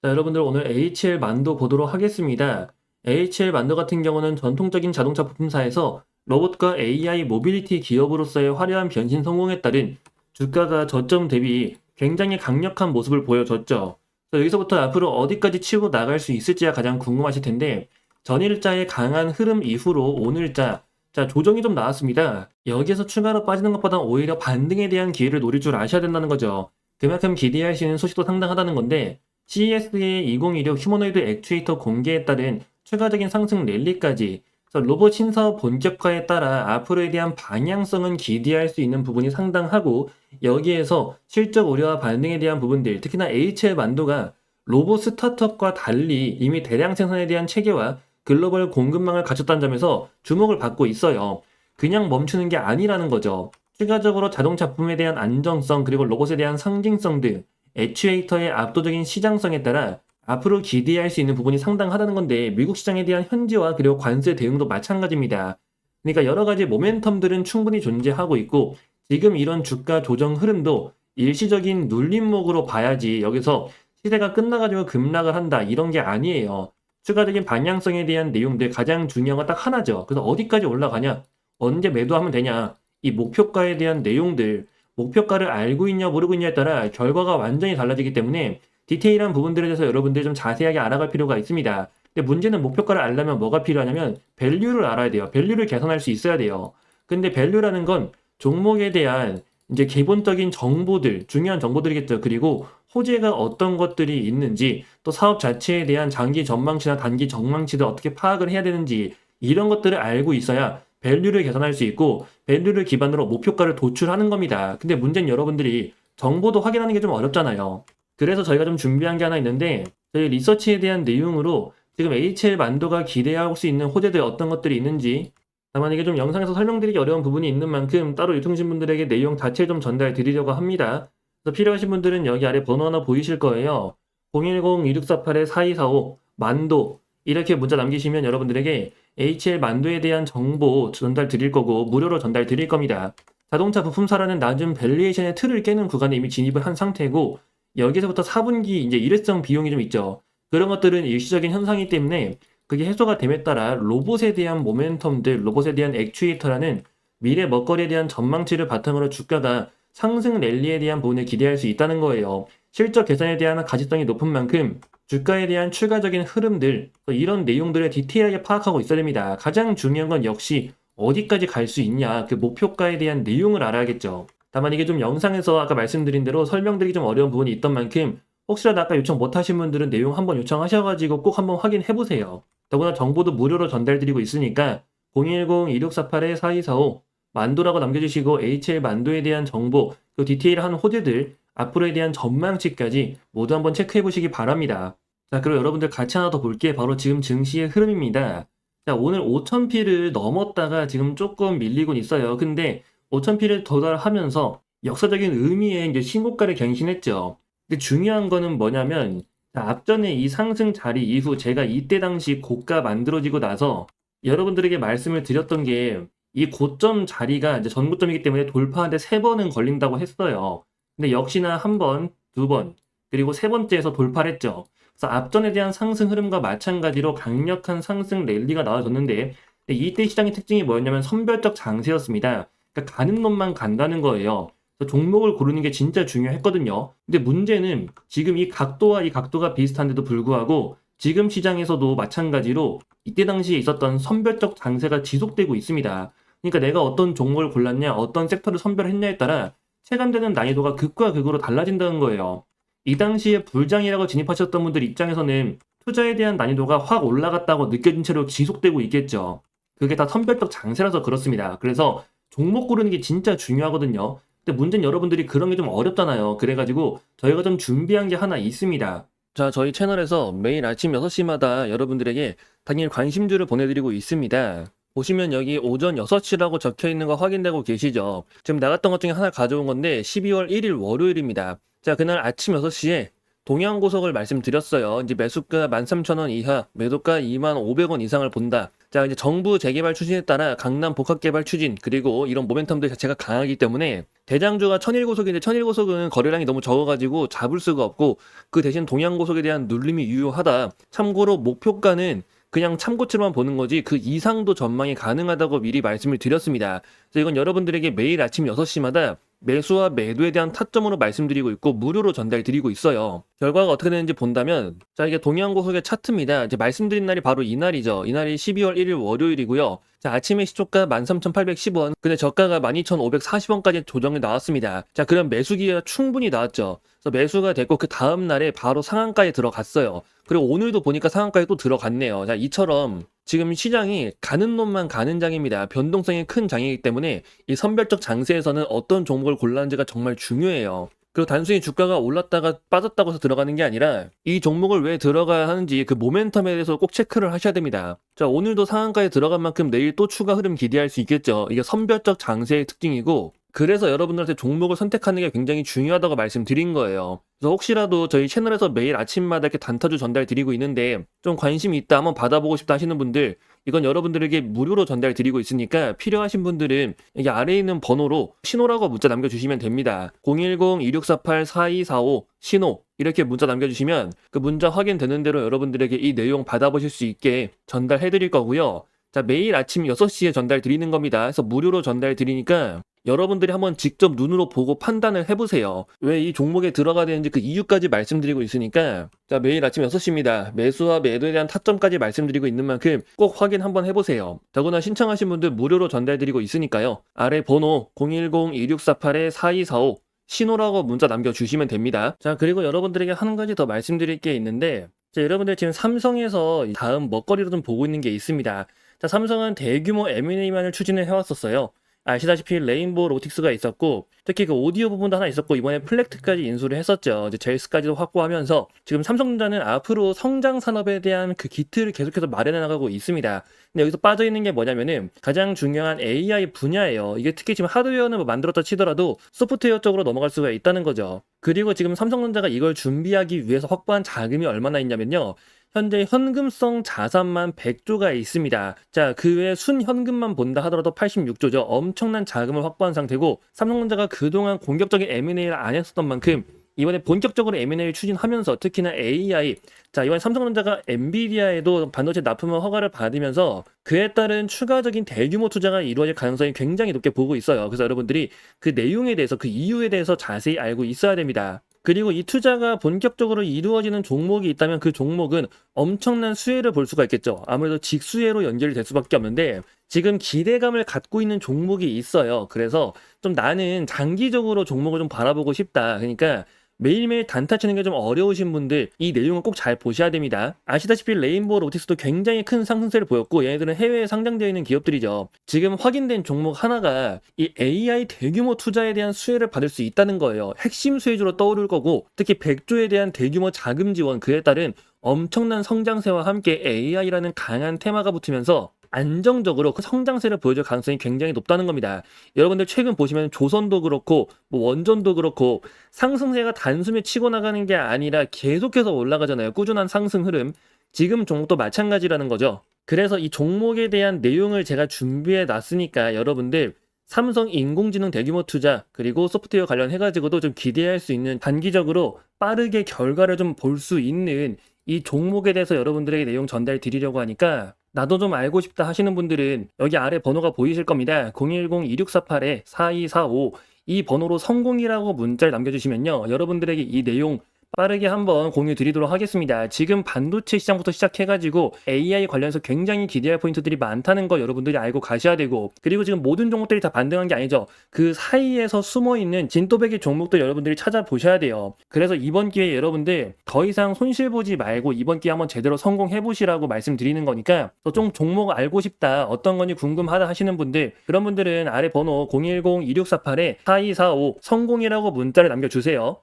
자, 여러분들 오늘 HL 만도 보도록 하겠습니다. HL 만도 같은 경우는 전통적인 자동차 부품사에서 로봇과 AI 모빌리티 기업으로서의 화려한 변신 성공에 따른 주가가 저점 대비 굉장히 강력한 모습을 보여줬죠. 그래서 여기서부터 앞으로 어디까지 치고 나갈 수 있을지가 가장 궁금하실 텐데, 전일자의 강한 흐름 이후로 오늘자 조정이 좀 나왔습니다. 여기에서 추가로 빠지는 것보다 오히려 반등에 대한 기회를 노릴 줄 아셔야 된다는 거죠. 그만큼 기대할 수 있는 소식도 상당하다는 건데, CES의 2016 휴머노이드 액추에이터 공개에 따른 추가적인 상승 랠리까지, 그래서 로봇 신사업 본격화에 따라 앞으로에 대한 방향성은 기대할 수 있는 부분이 상당하고, 여기에서 실적 우려와 반등에 대한 부분들, 특히나 HL 만도가 로봇 스타트업과 달리 이미 대량 생산에 대한 체계와 글로벌 공급망을 갖췄다는 점에서 주목을 받고 있어요. 그냥 멈추는 게 아니라는 거죠. 추가적으로 자동차 부품에 대한 안정성, 그리고 로봇에 대한 상징성 등 액추에이터의 압도적인 시장성에 따라 앞으로 기대할 수 있는 부분이 상당하다는 건데, 미국 시장에 대한 현지화 그리고 관세 대응도 마찬가지입니다. 그러니까 여러 가지 모멘텀들은 충분히 존재하고 있고, 지금 이런 주가 조정 흐름도 일시적인 눌림목으로 봐야지, 여기서 시세가 끝나가지고 급락을 한다 이런 게 아니에요. 추가적인 방향성에 대한 내용들, 가장 중요한 건 딱 하나죠. 그래서 어디까지 올라가냐, 언제 매도하면 되냐, 이 목표가에 대한 내용들, 목표가를 알고 있냐 모르고 있냐에 따라 결과가 완전히 달라지기 때문에 디테일한 부분들에 대해서 여러분들이 좀 자세하게 알아갈 필요가 있습니다. 근데 문제는 목표가를 알려면 뭐가 필요하냐면 밸류를 알아야 돼요. 밸류를 개선할 수 있어야 돼요. 근데 밸류라는 건 종목에 대한 이제 기본적인 정보들, 중요한 정보들이겠죠. 그리고 호재가 어떤 것들이 있는지, 또 사업 자체에 대한 장기 전망치나 단기 전망치를 어떻게 파악을 해야 되는지, 이런 것들을 알고 있어야 밸류를 개선할 수 있고, 밸류를 기반으로 목표가를 도출하는 겁니다. 근데 문제는 여러분들이 정보도 확인하는 게 좀 어렵잖아요. 그래서 저희가 좀 준비한 게 하나 있는데, 저희 리서치에 대한 내용으로 지금 HL 만도가 기대할 수 있는 호재들 어떤 것들이 있는지, 다만 이게 좀 영상에서 설명드리기 어려운 부분이 있는 만큼 따로 유통신 분들에게 내용 자체를 좀 전달 드리려고 합니다. 그래서 필요하신 분들은 여기 아래 번호 하나 보이실 거예요. 010-2648-4245 만도, 이렇게 문자 남기시면 여러분들에게 HL 만도에 대한 정보 전달 드릴 거고, 무료로 전달 드릴 겁니다. 자동차 부품사라는 낮은 밸류에이션의 틀을 깨는 구간에 이미 진입을 한 상태고, 여기서부터 4분기 이제 일회성 비용이 좀 있죠. 그런 것들은 일시적인 현상이기 때문에 그게 해소가 됨에 따라 로봇에 대한 모멘텀들, 로봇에 대한 액추에이터라는 미래 먹거리에 대한 전망치를 바탕으로 주가가 상승 랠리에 대한 부분을 기대할 수 있다는 거예요. 실적 개선에 대한 가치성이 높은 만큼 주가에 대한 추가적인 흐름들, 이런 내용들을 디테일하게 파악하고 있어야 됩니다. 가장 중요한 건 역시 어디까지 갈 수 있냐, 그 목표가에 대한 내용을 알아야겠죠. 다만 이게 좀 영상에서 아까 말씀드린 대로 설명드리기 좀 어려운 부분이 있던 만큼, 혹시라도 아까 요청 못하신 분들은 내용 한번 요청하셔가지고 꼭 한번 확인해보세요. 더구나 정보도 무료로 전달드리고 있으니까 010-2648-4245 만도라고 남겨주시고, HL 만도에 대한 정보, 그 디테일한 호재들, 앞으로에 대한 전망치까지 모두 한번 체크해보시기 바랍니다. 자, 그리고 여러분들 같이 하나 더 볼게. 바로 지금 증시의 흐름입니다. 자, 오늘 5000P를 넘었다가 지금 조금 밀리곤 있어요. 근데 5000P를 도달하면서 역사적인 의미의 이제 신고가를 갱신했죠. 근데 중요한 거는 뭐냐면, 자, 앞전에 이 상승 자리 이후 제가 이때 당시 고가 만들어지고 나서 여러분들에게 말씀을 드렸던 게, 이 고점 자리가 이제 전고점이기 때문에 돌파하는데 3번은 걸린다고 했어요. 근데 역시나 한 번, 두 번, 그리고 세 번째에서 돌파를 했죠. 그래서 앞전에 대한 상승 흐름과 마찬가지로 강력한 상승 랠리가 나와줬는데, 이때 시장의 특징이 뭐였냐면 선별적 장세였습니다. 그러니까 가는 놈만 간다는 거예요. 그래서 종목을 고르는 게 진짜 중요했거든요. 근데 문제는 지금 이 각도와 이 각도가 비슷한데도 불구하고 지금 시장에서도 마찬가지로 이때 당시에 있었던 선별적 장세가 지속되고 있습니다. 그러니까 내가 어떤 종목을 골랐냐, 어떤 섹터를 선별했냐에 따라 체감되는 난이도가 극과 극으로 달라진다는 거예요. 이 당시에 불장이라고 진입하셨던 분들 입장에서는 투자에 대한 난이도가 확 올라갔다고 느껴진 채로 지속되고 있겠죠. 그게 다 선별적 장세라서 그렇습니다. 그래서 종목 고르는 게 진짜 중요하거든요. 근데 문제는 여러분들이 그런 게 좀 어렵잖아요. 그래가지고 저희가 좀 준비한 게 하나 있습니다. 자, 저희 채널에서 매일 아침 6시마다 여러분들에게 당일 관심주를 보내드리고 있습니다. 보시면 여기 오전 6시라고 적혀 있는 거 확인되고 계시죠? 지금 나갔던 것 중에 하나 가져온 건데 12월 1일 월요일입니다. 자, 그날 아침 6시에 동양고석을 말씀드렸어요. 이제 매수가 13,000원 이하, 매도가 25,500원 이상을 본다. 자, 이제 정부 재개발 추진에 따라 강남 복합개발 추진 그리고 이런 모멘텀들 자체가 강하기 때문에 대장주가 천일고속인데 천일고속은 거래량이 너무 적어가지고 잡을 수가 없고 그 대신 동양고속에 대한 눌림이 유효하다. 참고로 목표가는 그냥 참고치로만 보는 거지 그 이상도 전망이 가능하다고 미리 말씀을 드렸습니다. 그래서 이건 여러분들에게 매일 아침 6시마다 매수와 매도에 대한 타점으로 말씀드리고 있고 무료로 전달드리고 있어요. 결과가 어떻게 되는지 본다면 자, 이게 동양고속의 차트입니다. 이제 말씀드린 날이 바로 이날이죠. 이날이 12월 1일 월요일이고요. 자, 아침에 시초가 13,810원, 근데 저가가 12,540원까지 조정이 나왔습니다. 자, 그럼 매수 기회가 충분히 나왔죠. 그래서 매수가 됐고 그 다음 날에 바로 상한가에 들어갔어요. 그리고 오늘도 보니까 상한가에 또 들어갔네요. 자, 이처럼 지금 시장이 가는 놈만 가는 장입니다. 변동성이 큰 장이기 때문에 이 선별적 장세에서는 어떤 종목을 골라는지가 정말 중요해요. 그리고 단순히 주가가 올랐다가 빠졌다고 해서 들어가는 게 아니라 이 종목을 왜 들어가야 하는지 그 모멘텀에 대해서 꼭 체크를 하셔야 됩니다. 자, 오늘도 상한가에 들어간 만큼 내일 또 추가 흐름 기대할 수 있겠죠. 이게 선별적 장세의 특징이고 그래서 여러분들한테 종목을 선택하는 게 굉장히 중요하다고 말씀드린 거예요. 그래서 혹시라도 저희 채널에서 매일 아침마다 이렇게 단타주 전달 드리고 있는데 좀 관심이 있다, 한번 받아보고 싶다 하시는 분들 이건 여러분들에게 무료로 전달 드리고 있으니까 필요하신 분들은 여기 아래에 있는 번호로 신호라고 문자 남겨주시면 됩니다. 010-2648-4245 신호 이렇게 문자 남겨주시면 그 문자 확인되는 대로 여러분들에게 이 내용 받아보실 수 있게 전달해 드릴 거고요. 자, 매일 아침 6시에 전달 드리는 겁니다. 그래서 무료로 전달 드리니까 여러분들이 한번 직접 눈으로 보고 판단을 해보세요. 왜 이 종목에 들어가야 되는지 그 이유까지 말씀드리고 있으니까 자, 매일 아침 6시입니다. 매수와 매도에 대한 타점까지 말씀드리고 있는 만큼 꼭 확인 한번 해보세요. 더구나 신청하신 분들 무료로 전달드리고 있으니까요. 아래 번호 010-2648-4245 신호라고 문자 남겨주시면 됩니다. 자, 그리고 여러분들에게 한 가지 더 말씀드릴 게 있는데 자, 여러분들 지금 삼성에서 다음 먹거리로 좀 보고 있는 게 있습니다. 자, 삼성은 대규모 M&A만을 추진을 해왔었어요. 아시다시피 레인보우 로틱스가 있었고 특히 그 오디오 부분도 하나 있었고 이번에 플렉트까지 인수를 했었죠. 이제 제이스까지도 확보하면서 지금 삼성전자는 앞으로 성장 산업에 대한 그 기틀을 계속해서 마련해 나가고 있습니다. 근데 여기서 빠져 있는 게 뭐냐면은 가장 중요한 AI 분야예요. 이게 특히 지금 하드웨어는 뭐 만들었다 치더라도 소프트웨어 쪽으로 넘어갈 수가 있다는 거죠. 그리고 지금 삼성전자가 이걸 준비하기 위해서 확보한 자금이 얼마나 있냐면요. 현재 현금성 자산만 100조가 있습니다. 자, 그 외에 순현금만 본다 하더라도 86조죠. 엄청난 자금을 확보한 상태고 삼성전자가 그동안 공격적인 M&A를 안 했었던 만큼 이번에 본격적으로 M&A를 추진하면서 특히나 AI 자, 이번에 삼성전자가 엔비디아에도 반도체 납품을 허가를 받으면서 그에 따른 추가적인 대규모 투자가 이루어질 가능성이 굉장히 높게 보고 있어요. 그래서 여러분들이 그 내용에 대해서 그 이유에 대해서 자세히 알고 있어야 됩니다. 그리고 이 투자가 본격적으로 이루어지는 종목이 있다면 그 종목은 엄청난 수혜를 볼 수가 있겠죠. 아무래도 직수혜로 연결이 될 수밖에 없는데 지금 기대감을 갖고 있는 종목이 있어요. 그래서 좀 나는 장기적으로 종목을 좀 바라보고 싶다. 그러니까 매일매일 단타 치는 게 좀 어려우신 분들 이 내용을 꼭 잘 보셔야 됩니다. 아시다시피 레인보우 로틱스도 굉장히 큰 상승세를 보였고 얘네들은 해외에 상장되어 있는 기업들이죠. 지금 확인된 종목 하나가 이 AI 대규모 투자에 대한 수혜를 받을 수 있다는 거예요. 핵심 수혜주로 떠오를 거고 특히 100조에 대한 대규모 자금 지원 그에 따른 엄청난 성장세와 함께 AI라는 강한 테마가 붙으면서 안정적으로 그 성장세를 보여줄 가능성이 굉장히 높다는 겁니다. 여러분들 최근 보시면 조선도 그렇고 뭐 원전도 그렇고 상승세가 단숨에 치고 나가는 게 아니라 계속해서 올라가잖아요. 꾸준한 상승 흐름. 지금 종목도 마찬가지라는 거죠. 그래서 이 종목에 대한 내용을 제가 준비해 놨으니까 여러분들 삼성 인공지능 대규모 투자 그리고 소프트웨어 관련해가지고도 좀 기대할 수 있는 단기적으로 빠르게 결과를 좀 볼 수 있는 이 종목에 대해서 여러분들에게 내용 전달 드리려고 하니까 나도 좀 알고 싶다 하시는 분들은 여기 아래 번호가 보이실 겁니다. 010-2648-4245 이 번호로 성공이라고 문자를 남겨주시면요. 여러분들에게 이 내용 빠르게 한번 공유 드리도록 하겠습니다. 지금 반도체 시장부터 시작해가지고 AI 관련해서 굉장히 기대할 포인트들이 많다는 거 여러분들이 알고 가셔야 되고 그리고 지금 모든 종목들이 다 반등한 게 아니죠. 그 사이에서 숨어있는 진또배기 종목들 여러분들이 찾아보셔야 돼요. 그래서 이번 기회에 여러분들 더 이상 손실 보지 말고 이번 기회에 한번 제대로 성공해보시라고 말씀드리는 거니까 좀 종목 알고 싶다 어떤 건지 궁금하다 하시는 분들 그런 분들은 아래 번호 010-2648-4245 성공이라고 문자를 남겨주세요.